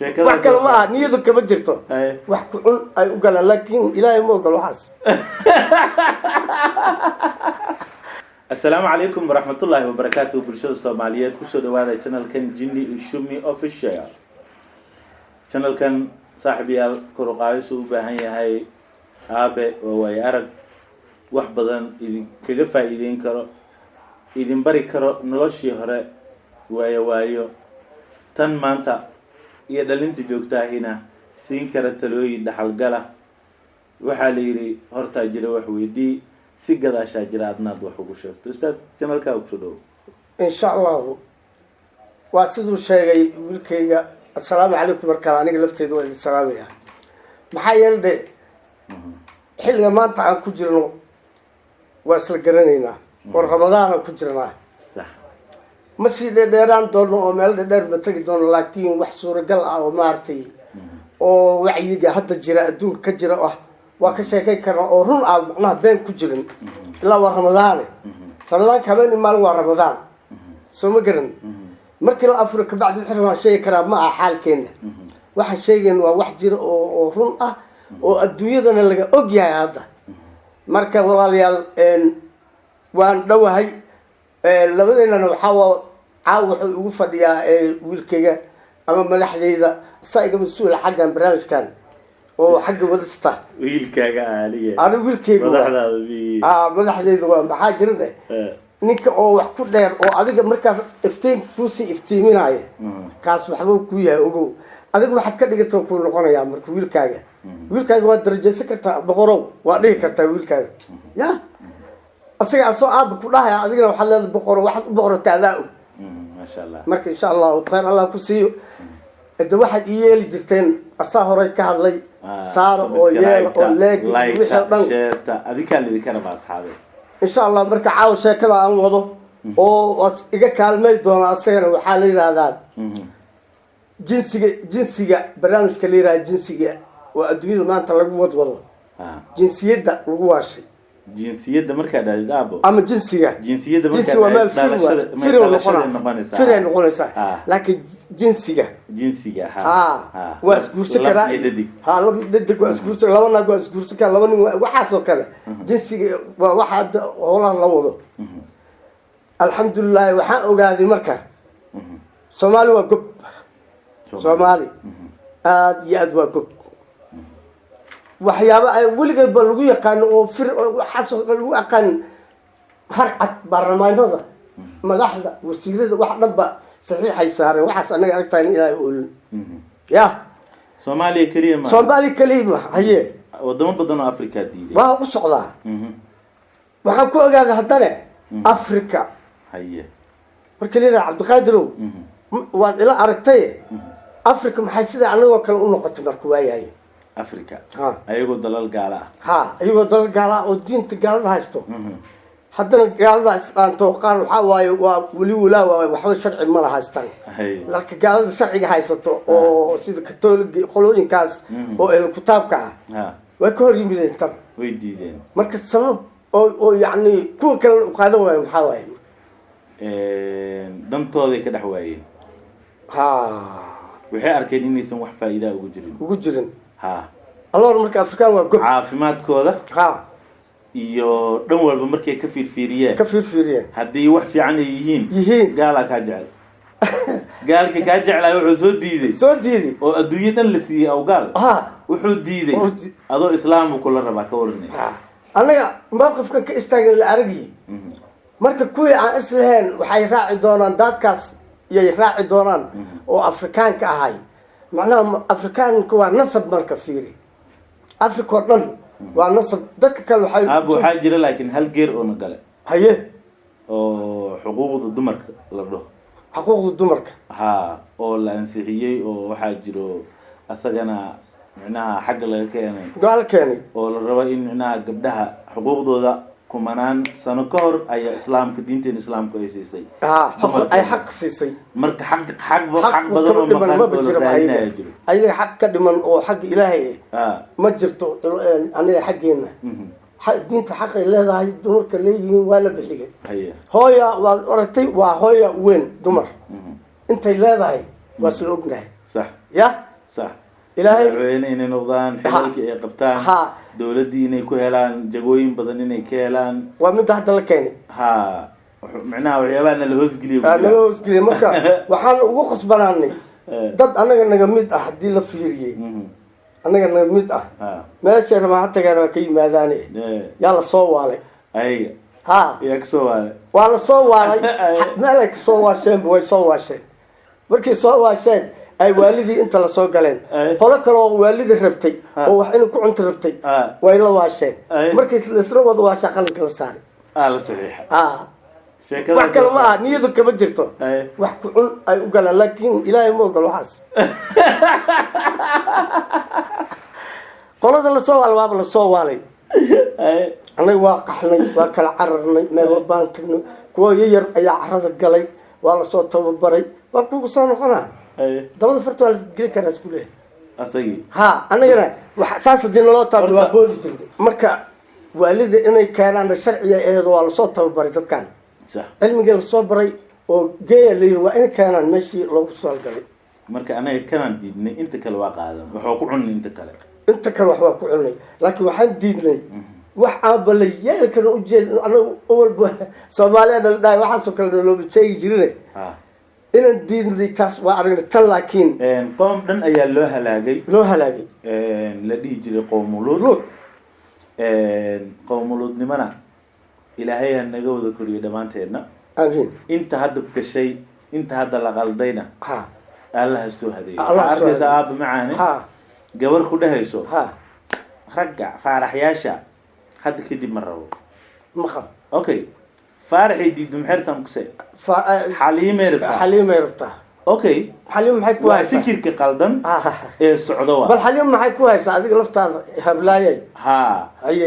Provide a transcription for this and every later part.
wax kale ma aha niyadu kama jirto wax ku cun ay u galaan laakiin ilaahay ma ogol waxaas السلام عليكم ورحمة الله وبركاته برشاد الصوماليات كسر دوادة channel كان جندي الشمي official channel كان صاحبي الكروقايس وبهاي هاي آبه ويارك وحبضان إذا كجفا إذا كرو إذا بري كرو نلاشي هراء وايو تن مانتا يدلين تجوكتا هنا سين كرتلوي دحل قلا وحاليري هرتا جلو وحويدي سيجدا شاجرات ناد وحوق شفت أستاذ جمال كاوكسودو إن شاء الله واسدو شيء بالكيجا السلام عليكم بركاني لفتي دو السلام يا محيل ده حلقة ما أنت عن كجرنا واصل قرنينا ورمضان كجرنا صح مسجد ديران دون أمال دير بتجي دون لكن وحصور قل أو مارتي أو وعيجا حتى جرا دون كجرا وكشيء كنا أورون أو معناه بين كجرن لا ورمضان رمضان كمان ما هو رمضان سو مقرن مركل أفريقيا بعد الحرم شيء كلام ما حال كنا واحد شيء إنه واحد جر أورون والدنيا ذا اللي أجيا هذا مركل والله يال وان لو هاي لو إننا نحاول عاوح وفديا ويلكيجا أما ملح ذا صايق مسؤول حاجة برنامج كان وحق ودسته ويلكاga عاليه أنا ويلكيجا madaxdaada bi ملح ذا وما جرنا ninka oo wax ku dheer oo adiga markaas iftiin ku si iftiiminaya kaas waxba ku yahay ogow adiga waxa ka dhigato ku noqonaya marka wiilkaaga waa darajeysan kartaa boqorow waa dhigi kartaa wiilkaaga ya asaga soo aad ku dhahay adiga waxa leedahay boqorow waxa u boqortaada ma sha Allah marka insha Allah khayr Allah ku siiyo inta waxa yeeli jirteen asaa horay ka hadlay saar oo yeel oo leeg wixii dhan sheeta adiga kale kana ma asxaabe إن شاء الله مركز عاوز شيء كذا عن وضو أو إذا كان ما يدون أصير وحالي هذا جنسية برنامج كليرة جنسية وأدوية ما أنت لقوا وضو جنسية ده لقوا شيء جنسية ده مركز ده أبو أما جنسية ده مركز ومال فيرو نقولنا فيرو نقولنا صح لكن جنسية ها واسكوس كلا ها لو بدك واسكوس لو أنا واسكوس كلا لو أنا وحاسو كلا جنسية واحد والله لوضو الحمد لله وحق وقاعد مركز سومالي وقب سومالي ياد وقب waxyaabo ay weligeed ba lagu yaqaan oo fir xaso lagu aqaan harcad barnaamijyada madaxda wasiirada wax dhanba saxiixay saareen waxaas anaga aragtaan ilaahay oo ya Soomaaliya kaliya haye wadamo badan oo Afrika diiday waa u socdaa waxaan ku ogaaday haddana Afrika haye markii leeyahay Cabdiqaadirow waa ila aragtay Afrika maxay sida anagoo kale u noqotay markuu waayahay أفريقيا أيقو دلال قالا أيقو دلال قالا ودين تقال هايستو حتى قال إسلام توقع وحواي ولي ولا وحوي شرعي مرة هايستان لكن قال شرعي هايستو أو سيد كتول خلوين كاس أو الكتاب كا وكور يمدين ترى ويدين مركز السبب أو يعني كل كان قادوا محاوي دم طاضي كده حواي وحي أركين إني سن وح فائدة وجرين الله مركز أفريقيا وقب عافمات كودا iyo dhan walba markay ka fiirfiiriyeen hadii wax fiican yihiin gaala ka jecel gaalka ka jeclay wuxuu soo diiday oo adduunyadan la siiyay aw gaal wuxuu diiday adoo islaamku kula raba ka waranay anaga mowqifka ka istaagay la aragay marka kuwii aan islahayn waxay raaci doonaan dadkaas iyay raaci doonaan oo Afrikaanka ahay macnaha Afrikaanku waa nasab marka fiiri Afrika dhan waa nasab dadka kale waxay jira laakiin hal geer oo nagale haye oo xuquuqda dumarka la dhaho xuquuqda dumarka oo la ansixiyay oo waxa jiro asagana macnaha xaq laga keenay gaal keenay oo la rabo in macnaha gabdhaha xuquuqdooda kumanaan sano ka hor ay islaamka diinta islaamku ay siisay ay xaq siisay marka xaq badan oo maqan oo la raadinayo jiro ayaga xaq ka dhiman oo xaq ilaahay ma jirto aniga xaqeena diinta xaq ay leedahay dumarka leeyihiin waa la bixiyay hooya waa aragtay waa hooya weyn dumar intay leedahay waa soo ognahay صح يا صح إلهي إني نقضان حلالك إيه قبتان دولتي إني كهلان جوين بدن إني كهلان ومن تحت لكاني ها معناه وحيابان الهوس قليل الهوس قليل مركا وحان وقص بناني dad anaga naga mid ah hadii la fiiriyay anaga naga mid ah meesha ramaata gaar ka yimaadaan yaa la soo waalay ay ha yaa ka soo waalay waa la soo waalay meel ay ka soo waasheen way soo waasheen markii soo waasheen ay waalidii inta la soo galeen qolo kale oo waalidii rabtay oo wax inuu ku cunto rabtay way la waasheen markii isla wada waasha qalinka la saaray la saxiix wax kale ma aha niyadu kama jirto wax ku cun ay u galaan laakiin ilaahay ma ogol waxaas qolada la soo waalay waaba la soo waalay anaga waa qaxnay waa kala cararnay meel walbaan tagnay kuwa yar ayaa carrada galay waa la soo tababaray waa kugu soo noqonaa dabada farta waa la geli karaa isku leeyahay asagii ha anagana wax saas hadii naloo taabto waa boodi jirnay marka waalida inay keenaan sharciga eedo waa la soo tababaray dadkan cilmiga la soo baray oo geeya leeyahay waa in keenaan meeshii loogu soo galay marka anaga kanaan diidnay inta kale waa qaadan waxaa ku cunay inta kale wax waa ku cunay laakiin waxaan diidnay wax aan balay kana u jeed anagu awalba Soomaaliyeed la dhaay waxaas oo kale loo sheegi jiray inaan diidnay taas waa aragna tan laakiin qoom dhan ayaa loo halaagay la dhigi jiray qoomuluud qoomuluudnimana ilaahay naga wada koriyo dhamaanteedna amiin inta hadda gashay inta hadda la qaldayna Allah soo hadeeyo arkaysa aab macaani gabar ku dhahayso ragga faaraxyaasha hadda kadib ma rabo okay faaraxay diidum xirtam qisay xaliimay rabtaa okay xaliim maxay ku haysaa fikirka qaldan ee socdo waa bal xaliim maxay ku haysaa adiga laftaada hablaayay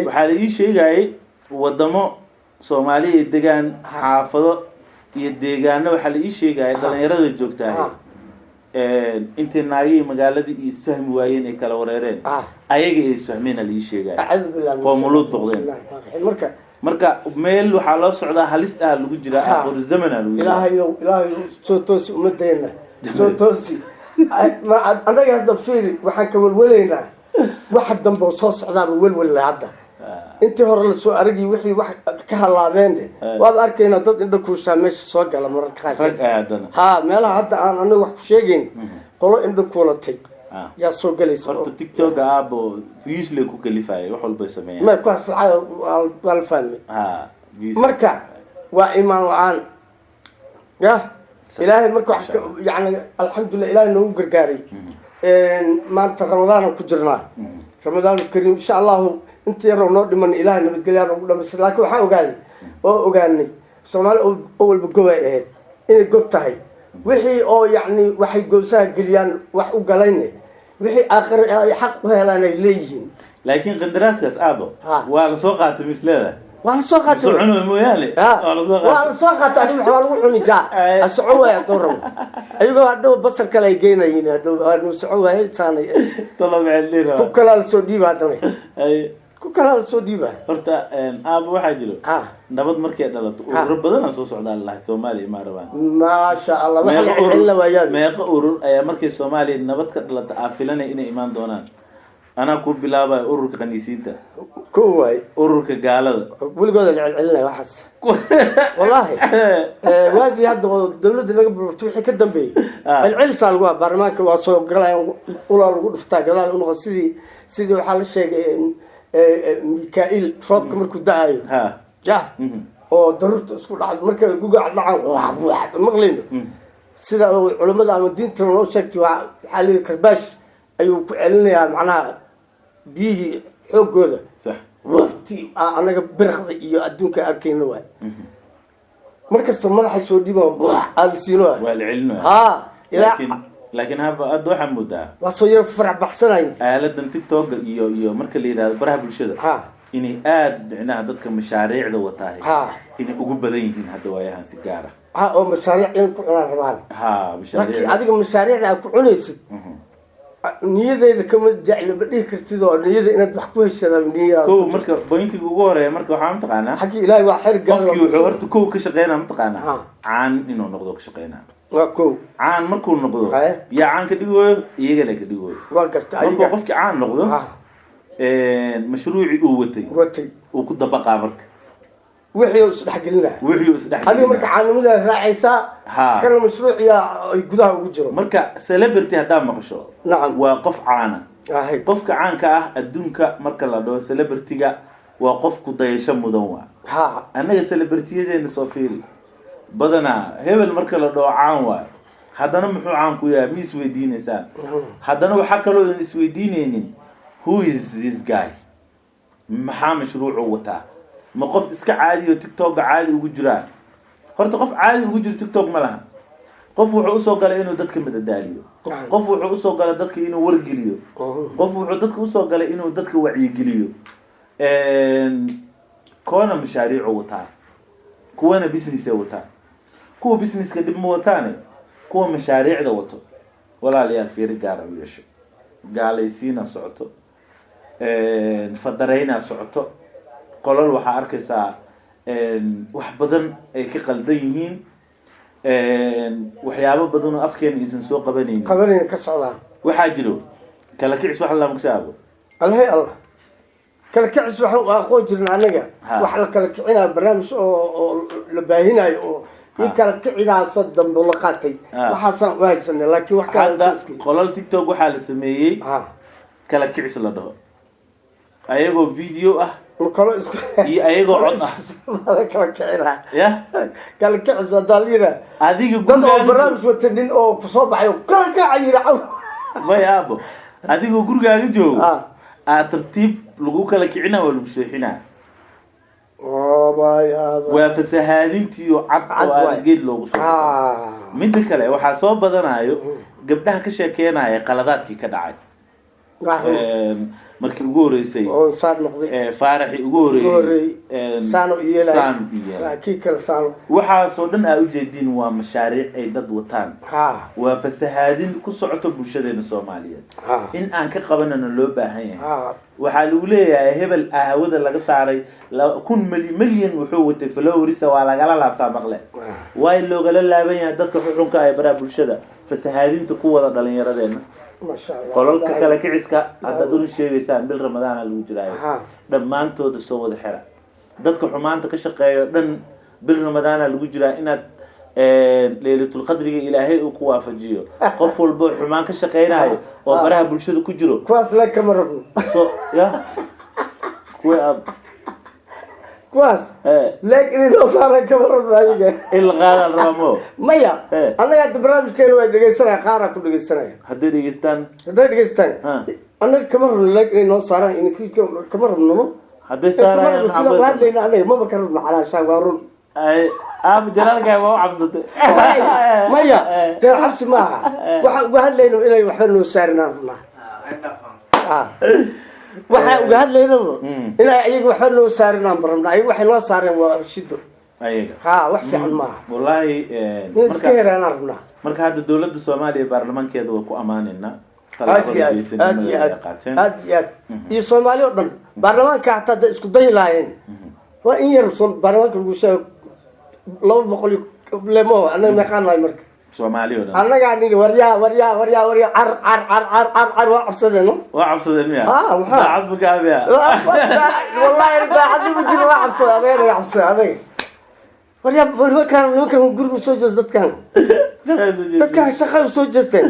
waxa la ii sheegay wadamo Soomaaliya deegaan xaafado iyo deegaano waxa la ii sheegay dhalinyarada joogtaa inta naagay magaalada isfahmi waayeen ay kala wareereen ayaga ay isfahmeen la ii sheegay qoomuluud doqdeen marka meel waxa loo socdaa halis ah lagu jira aqoon zaman ah ilaahay soo toosi umadeena soo toosi ma anaga hadda fiiri waxaan ka walwaleynaa waxa dambe soo socdaa walwal hadda intii hore la soo aragay wixii wax ka halaabeen waad arkayna dad inta ku saameesh soo gala marka qaar meelaha hadda aan anaga wax ku sheegayn qolo inta ku latay yaa soo galaysa horta TikTok aabo views le ku kalifay wax walba sameeyay ma ku xaflay wal fahmi marka waa iimaan la'aan ilaahay marka yani alxamdulillah ilaahay noo gargaaray maanta ramadaan ku jirnaa ramadaan kariim insha Allah inta yar noo dhiman ilaahay nabadgelyo ugu dhameeyay laakiin waxaan ogaanay Soomaali oo walba gobay ahayd inay gob tahay wixii oo yani waxay goosaha galiyaan wax u galayne wixii aakhir ay xaq u helaan ay leeyihiin laakiin qandaraaskaas aabo waa la soo qaatay mislada waa la soo qaatay suucno mooyaane waa la soo qaatay waxa lagu cuni jaa asoo way dooro ayagoo hadda basal kale ay geenayeen hadda waa soo way saanay talab cilira ku kala soo diibaadana ku kala soo diibaa horta aabo waxa jiro nabad markay dhalato urur badan soo socda Allah Soomaaliya ma rabaan ma sha Allah waxa illa waayaan meeqa urur ayaa markay Soomaaliya nabad ka dhalato aafilana inay imaan doonaan ana ku bilaabay ururka qaniisiinta كوي أورك قالوا بقول قال العلنا وحس والله واجي هذا الدولة اللي قبل توحي كدم بي العل صار جوا برماك وصوب قلا ولا نقول فتاة قلا إنه سيدي وحال الشيء ميكائيل تراب كمر كداي جاه أو ضرورة سكول على المركب جوجا على واحد مغلين سيدا علماء الدين ترى شكل حالي كرباش أيوة علنا معناها بيجي حق هذا صح وقتي أنا برخض إياه أدونك أركين واحد مركز ثم راح يسوي دي ما ألسينه والعلم لكن هذا أدو حمودا وصير فرع بحسنين لدن تيك توك يو مركز اللي هذا براه بالشدة إني أنا ضدك مشاريع دوتاهي إني أقول بدين هذا وياها سيجارة أو مشاريع إنكم أنا رمان مشاريع لكن هذه مشاريع أكو عنيس نيذا إذا كم جعل بديه كرتيدو نيذا إن تحكوه السلام نيذا كو مركب بوينتي جوجورة مركب حام تقانا حكي إلهي واحد قال كيو حورت كو كشقينا متقانا عن إنه نقدر كشقينا واكو caan markuu noqdo Haye. yaa caan ka dhigayo iyagana ka dhigayo وقرت markuu أيها qofkii caan noqdo mashruucii uu watay وتي uu ku dabaqaa marka وحي وصلح قلنا wixii isdhex هذه مركا عالمية راعيسا ها. كان مشروع يقودها وجرو marka celebrity haddaa maqasho نعم waa qof caana هاي qofka caanka ah adduunka marka la dhaho celebrity-ga waa qofku dayasho mudan waa ها annaga celebrity-yadeena soo fiiri badanaa hebel marka la dhaho caan waa haddana muxuu caan ku yahay mi isweydiinaysaan haddana waxaa kaloo aan isweydiinaynin who is this guy maxaa mashruucu wataa ma qof iska caadi oo tiktok-ga caadi ugu jiraa horta qof caadi ugu jiro tiktok ma laha qof wuxuu usoo galay inuu dadka madadaaliyo qof wuxuu usoo galay dadka inuu wargeliyo qof wuxuu dadka usoo galay inuu dadka wacyigeliyo koona mashaariicu wataa kuwana business wataa kuwa businesska dib ma wataane kuwa mashaariicda wato walaalayaal fiiri gaara u yeesho gaalaysiina socoto fadarayna socoto qolol waxaa arkaysaa wax badan ay ka qaldan yihiin waxyaabo badan oo afkeena aysan soo qabanaynin قبلين كسعودان waxaa jiro kala kicis wax la magshaabo الله الله كلا كعس وحن أخوي جرنا عنك ها. وحلا كلا كعنا برنامج أو لباهينا أو يكلا كعنا صدم بلقاتي ها. وحصل واجسنا لكن وحكا hadda qolol tiktok waxaa la sameeyey ها kala kicis la dhaho ayagoo video ah وكلا إسك iyo ayagoo cod ah هذا كلا كعنا ya كلا كعس دالينا adiga دد أو gurigaaga برنامج وتنين أو كصوب عيو كلا كعير عو may aabo adigoo gurigaaga joogo ها aad tartiib lagu kala kicinaa waa lagu seexinaa ما يا waa fasahaadintii oo cad Cad oo waay. aan geed loogu soo ها midda kale waxaa soo badanayo gabdhaha ka sheekeynaya qaladaadkii ka dhacay markii ugu horeysay أو صار نقضي faaraxii ugu horeeyay سانو يلا saan iyo أكيد كلا سانو waxaasoo dhan aa ujeediin waa mashaariic ay dad wataan ها waa fasahaadin ku socoto bulshadeena soomaaliyeed ها in aan ka qabanana loo baahan yahay ها waxaa lagu leeyahay hebel hawada laga saaray 1 milyan wuxuu watay flowrisa waa lagala laabtaa maqle way loogala laaban yahay dadka xuxunka ay baraa bulshada fasahaadinta ku wada dhalinyaradeena ما شاء الله qololka kala kiciska hadda dul sheegaysaan bil ramadaan lagu jiraayo ها dhammaantooda soo wada xira dadka xumaanta ka shaqeeyo dhan bil ramadaan lagu jiraa inaad leelatul qadriga ilaahay uu ku waafajiyo qof walba xumaan ka shaqeynayo oo baraha bulshada ku jiro كواس لك مرة so ya kuwa ab كواس لكن إذا صار كمرة رايقة ilqaada ramo مايا أنا قاعد برامج كانوا واحد سنة قارة كل سنة haddii dhageystaan هذا دقيقتين ها أنا كمرة لك إنه صار إن كل كمرة منه haddii كمرة saarayaan بس لا واحد لنا عليه ما بكرر على شاورون ay aab jalaalka waa cabsatay مايا في عبس معها واحد لنا إلى وحنا وسارنا waxa leeyahay ina ayagu waxa loo saarnaa barna ay waxa loo saareen waa shido ayaga ha wax fiican ma wallahi marka heeraan arna marka hadda dawladda Soomaaliya baarlamaankeeda waa ku amaanayna aad iyo Soomaaliya oo dhan baarlamaanka hatta isku day laayeen waa in yar baarlamaanka lagu sheego 200 lemo anaga ma qanaay marka Soomaaliya oo dhan anaga aniga waryaa ar waa cabsadeen waa cabsadeen miya waxa cabsadka abiya wallahi inta hadii ku jiro waa cabsadeen waryaa kan guriga soo jeestaan dadka shaqada soo jeesteen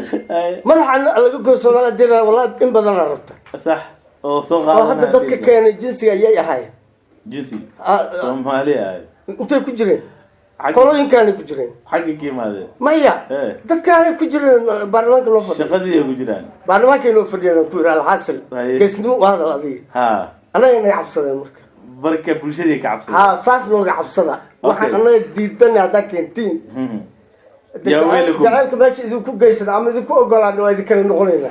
madaxan laga gooso wala diraa wallahi in badan la rabta صح oo soo qaadana hadda dadka keenay jinsiga ayay ahay jinsi Soomaaliya intay ku jireen qolooyinkan ku jireen xaqi kiimaade maya dadka ku jireen baarlamaanka loo fadhiyo shaqadii ku jiraan baarlamaanka loo fadhiyo ku yiraahdo xasil geesnimo waa hadaladi ha anaga inay cabsadeen marka bulshadii ka cabsadeen ha saas looga cabsada waxaan anaga diidan hadda keentiin yaa weelku jacalka meesha idin ku geysan ama idin ku ogolaado ay kala noqonayna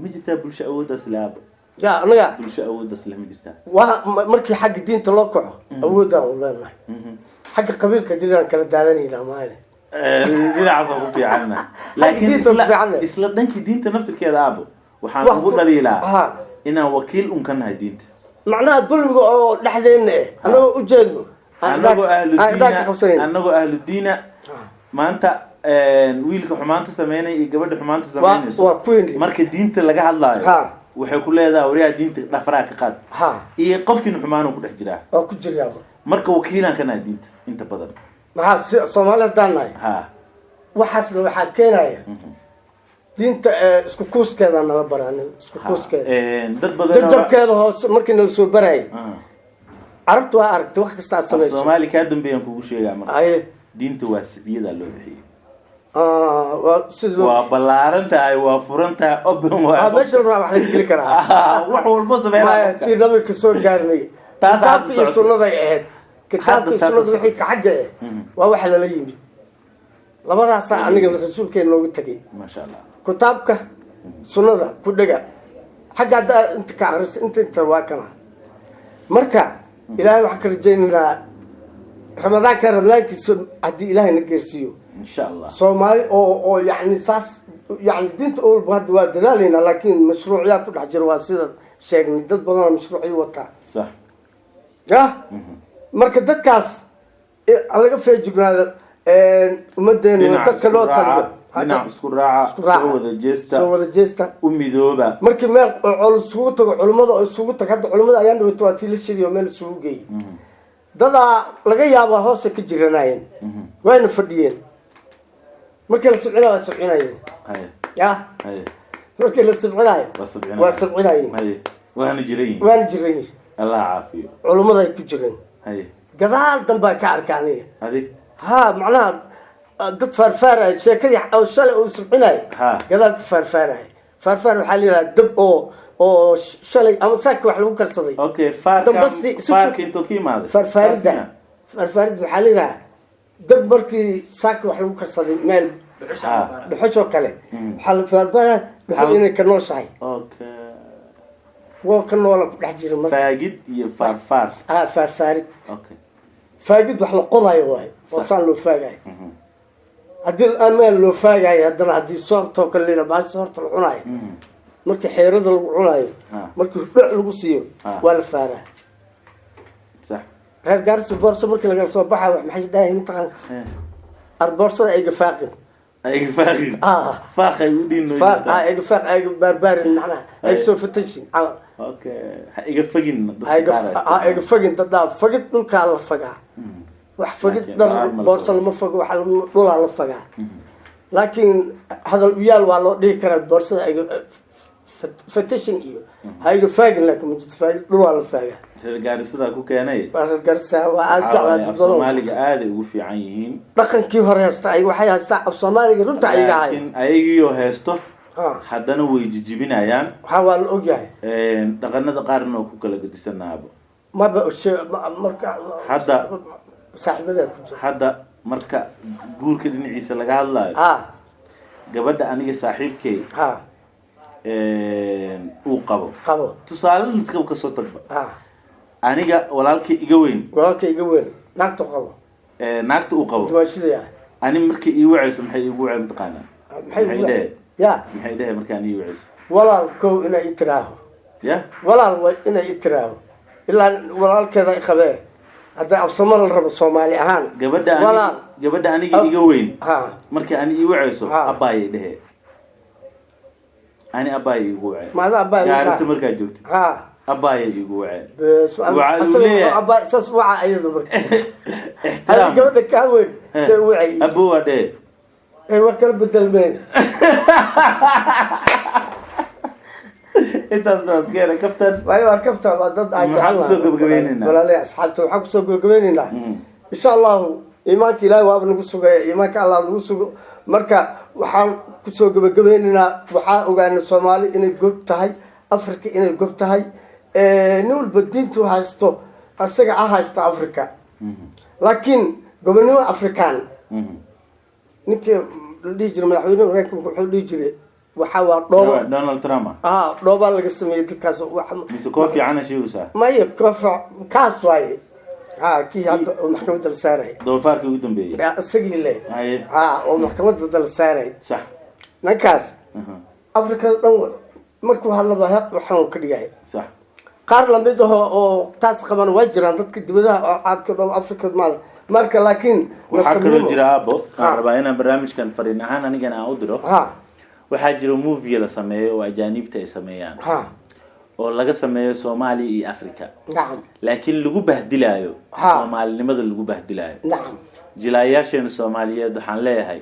ma jirta bulsho awood aslaab ya anaga bulsho awood aslaam ma jirta waa markii xaq diinta loo kaco awoodaan u leenahay xaq qabiilka diinaan kala daadanayna maayna dhinacaas ku fiicana laakiin isla dhankii diinta naftirkeeda aabo waxaan ugu dhaliilaa inaan wakiil un ka nahay diinta macnaha dulmiga oo dhaxdeena anagoo u jeedno anagoo ahlu diina maanta wiilka xumaanta sameynay iyo gabadha xumaanta sameynayso waa queen marka diinta laga hadlaayo ha waxay ku leedahay wariyaha diinta dhafraa ka qaad ha iyo qofkiina xumaan uu ku dhex jiraa waa ku jiraa marka wakiilan kana diinta inta badan maxaa Soomaaliya daanahay ha waxaasna waxaa keenaya diinta isku kuuskeeda nala baraanay isku kuuskeeda dad badan jabkeeda hoos markii nala soo baray arabtu waa aragtay wax kasta sameeyay Soomaali ka dambeeyaan kugu sheegaa marka ay diinta waa siyada loo bixiyay waa sidoo waa balaarantahay waa furantahay open waa meesha wax la geli karaa wax walba sameeyay tii nabi ka soo gaarnay taasii sunnada ahayd kitaabkii sunnada wixii ka xagga waa wax la yimid labadaas aniga rasuulkeena loogu tagay ma sha Allah kitaabka sunnada ku dhaga xagga inta ka akhris inta waa kana marka ilaahay wax ka rajaynaa ramadaanka ramadaankiisa hadii ilaahay na geersiyo in sha Allah Soomaali oo yani saas يعني دينت أول بعد ودلالنا لكن مشروعيات كل حجر واسير شيء من ضد بدنا مشروعي وطا صح يا مركز ضد كاس على قفة جبنا مدن وتكلوا تلو نعم سكراعة سوى الجيستا أمي ذوبة مركز ما على السوق علماء السوق تكاد علماء أيام وتواتي للشيء يومين السوقي ضد لقي يا أبا هوس كجرناين وين فديين مركز السبعين السبعين يا مركز السبعين والسبعين وين جرين الله عافيه علماء كجرين قذال دم بكاركانية ها معناها ضد فرفارة شكل أو شل أو سبعين قذال فرفارة حاليا دب أو شل أو ساك واحد ممكن صدي أوكي فارك أنتو كيم هذا فرفارة حاليا دب مركي ساك واحد ممكن صدي مال بحشو كله حل فرفارة بحلينا كنوش هاي أوكي وكان ولا بحجر فاجد يفرفار فرفارد اوكي فاجد وحنا قضايا واي وصل له فاجاي هدي الامال لو فاجاي هدنا هدي صورته كلنا بعد صورته العناي markii xeerada lagu cunayo markii dhac lagu siiyo wala faara sax reer gaarsi boorso markii laga soo baxay wax maxay dhahay intaan arboorsada ay gafaaqin ay faaqin faaqay u dhino ay gafaaq ay barbaarin macna ay soo fatashin اوكي هيجي فجن هيجي فجن ده فجد دول كلا فجع واحد فجد ده بورصة ما فجع واحد دول على فجع لكن هذا الويال والله ده كان بورصة هيجي فتشين إيوه هيجي فجن لكن من تفاجئ دول على فجع الجارسة ده كوكاني الجارسة وأرجع الصومالي عادي وفي عينين لكن كي هو هيستعي وحي هيستعي الصومالي رنت عيجا لكن أيجي هيستو حدنا ويجيبين أيام حوال أوجاي دقنا دقارنا وكلا قد سنابو ما بقولش مركا حدا صاحب ذا حدا مركا جور كده نعيس لقى الله قبل أنا صاحب كي وقبو تصال نسكب كسرت أنا جا ولالك يجوين ناقته قبو ناقته وقبو تواشليا أنا مركي يوعي سمحي يوعي متقانا محي يا محي ده مركان يوعي ولا الكو إنه يتراه يا ولا إنه يتراه إلا ولا الكذا خبيه هذا أبصمر الرب الصومالي هان قبل أنا يجوين مركي أنا يوعي سو أباي ده أنا أباي يوعي ماذا أباي يا رسم مركا جوتي أباي يوعي بس أباي أساس وعى أيضا مركي هذا قبل كاوي سوعي أبوه ده ايوه كلب بدل انت اصلا كفتن ايوه كفتن ضد ولا لا اصحابته حق سوق جبيننا ان شاء الله ايمانك لا واب نغو سوق ايمانك الله نغو سوق marka waxaan ku soo gabagabeynaa waxa ogaanay Soomaali inay goob tahay Afrika inay goob tahay nool badintu haysto asaga haysto Afrika laakiin gobonimo Afrikaan ninkii dhijir madaxweynaha Mareykanka wuxuu dhijire waxa waa dhoobo Donald Trump dhoobo laga sameeyay dadkaas waxa mise koofi ana shiusa ma yakoofa kaas waay kii hadda maxkamadda la saaray doofaarkii ugu dambeeyay asagii le oo maxkamadda la saaray sax ninkaas Afrika dhan markuu hadlaba waxaan ka dhigay sax qaar la mid ah oo taas qaban way jiraan dadka dibadaha oo caadka dhan Afrika marka laakiin waxaa kaloo jira aabo aan rabaa inaan barnaamijkan fariin ahaan anigana aan u diro waxaa jira movie la sameeyo oo ajaanibta ay sameeyaan oo laga sameeyo Soomaaliya iyo Afrika laakiin lagu bahdilayo Soomaalinimada lagu bahdilayo jilayaasheen Soomaaliyeed waxaan leeyahay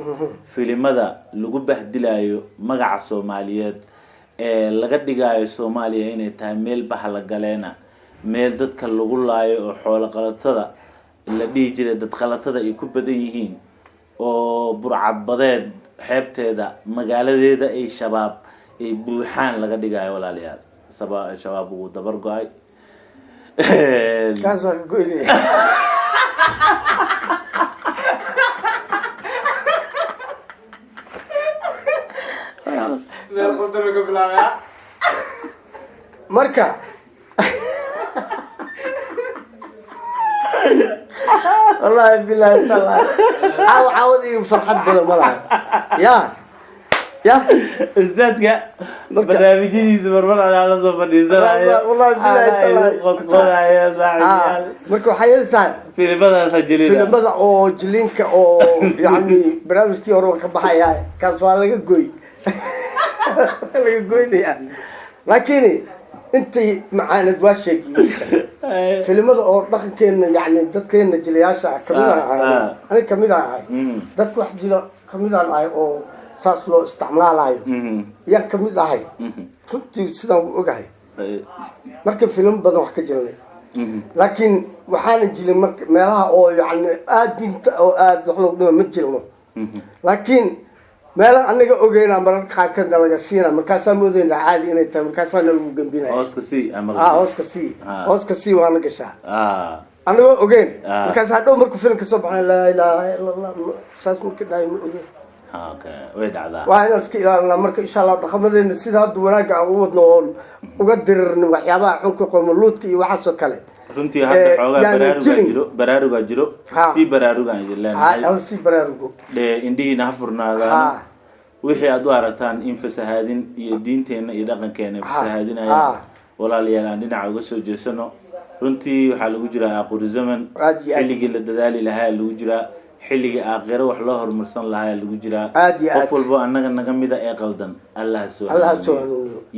filimada lagu bahdilayo magaca Soomaaliyeed ee laga dhigayo Soomaaliya inay tahay meel bahal galeena meel dadka lagu laayo oo xoolo qalatada la dhigi jiray dad qalatada ay ku badan yihiin oo burcad badeed xeebteeda magaaladeeda ay shabaab ay buuxaan laga dhigayo walaalayaal shabaab ugu dabar go'ay kaas waa go'ay marka والله بالله والله عاودي فرحت بلا ملعب يا استاذك برنامجي مرمر على صفر والله بالله والله يا صاحبي marka waxa yeelsan filimada sajilina filimada oo jilinka oo yani barnaamijkii hore ka baxaya kaas waa laga gooy laakiin intii macaanid waa sheegay filimada oo dhaqankeena yani dadkeena jilayaasha kamid ah dadku wax jilo kamid ah oo saas loo isticmaalayo ya kamid ah runtii sidaan u ogahay marka filim badan wax ka jirnay laakiin waxaan jilay marka meelaha oo yani aad dinta oo aad wax loo dhimo ma jirno laakiin meel aniga ogeena marka qaarkood laga siina markaas moodayna caadi inay tahay markaas lagu gambinayo hooska si waana gashaa aniga ogeen markaas hadhow markuu filimka soo baxay la ilaaha illa allah saas markii dhaay ma ogeen way dhacdaa waa in iska ilaalina marka insha Allah dhaqamadeena sida hadda wanaaga aan u wadno oo uga dirirno waxyaabaha xunka qomoluudka iyo waxa soo kale runtii hadda xoogaa baraaruga jiro si baraaruga ilaahay si baraarugo indhiina furnaadaan wixii aad u aragtaan in fasahaadin iyo diinteena iyo dhaqankeena fasahaadinaya walaalayaal aan dhinaca uga soo jeesano runtii waxa lagu jiraa aqoon zaman xilligii la dadaali lahaa lagu jiraa xilligii aakhiro wax loo hormarsan lahaa lagu jiraa qof walba annaga naga mid ah ee qaldan Allah soo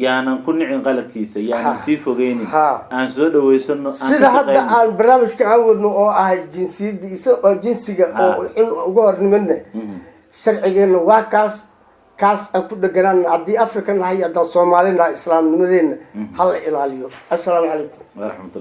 yaanan ku nicin qaladkiisa yaanan sii fogeynin aan soo dhaweysano sida hadda aan barnaamijka aan wadno oo ah jinsiyadiisa oo jinsiga oo in ugu hornimadna sharcigeena waa kaas aan ku dhaganaan haddii Afrika nahay haddii Soomaalina islaamnimadeena hal ilaaliyo. Assalaamu calaykum.